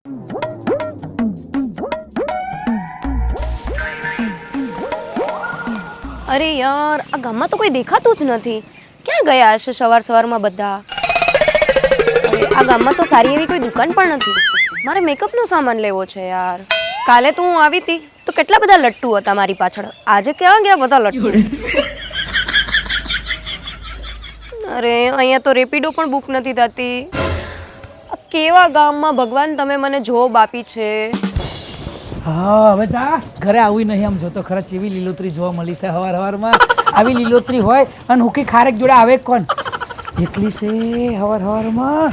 અરે યાર, આ ગામમાં તો કોઈ દેખાતું જ નથી. ક્યાં ગયા હશે સવાર સવારમાં બધા? અરે આ ગામમાં તો સારી એવી કોઈ દુકાન પણ નથી. મારે મેકઅપનો સામાન લેવો છે યાર. કાલે તો હું આવી હતી તો કેટલા બધા લટ્ટુ હતા મારી પાછળ. આજે ક્યાં ગયા બધા લટ્ટુ? અરે અહીંયા તો રેપિડો પણ બુક નથી થતી. કેવા ગામમાં ભગવાન તમે મને જોબ આપી છે. હા હવે જા ઘરે આવું નહીં. આમ જોતો ખરા ચેવી લીલોતરી જોવા મળી છે હવાર હવારમાં. આવી લીલોતરી હોય અને હુકી ખારેક જોડે આવે કોણ? એકલી છે હવાર હવારમાં.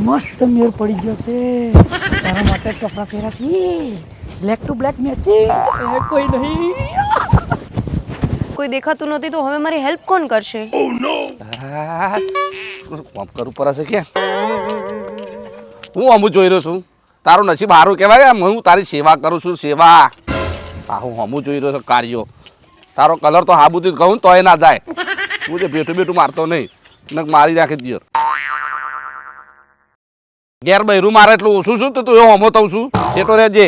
મસ્ત મેળ પડી ગયો છે. તારા માટે કપડાં પહેર્યા છે બ્લેક ટુ બ્લેક મેચિંગ. કોઈ નહીં. કોઈ દેખાતું નથી તો હવે મારી હેલ્પ કોણ કરશે? કોમ કરવું પડે છે કે હું અમુક જોઈ રહ્યો છું. તારું નસીબ સારું કહેવાય. હું તારી સેવા કરું છું. સેવા હું અમુક જોઈ રહ્યો છું કાર્યો. તારો કલર તો હાબુતી કહું તોય ના જાય. હું જે બેઠું બેઠું મારતો નહીં ને મારી નાખી દિયો. ઘેર બહેરું મારે એટલું ઓછું છું તો તું એવું અમો થઉં છું. છેટો રહેજે.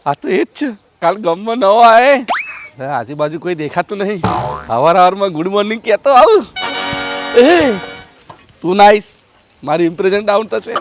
આ તો એ જ છે. કાલ ગામમાં નવો આવે આજુબાજુ કોઈ દેખાતું નહીં. હવારમાં ગુડ મોર્નિંગ કહેતો આવું. તું નાઈસ. મારી ઇમ્પ્રેશન ડાઉન થશે.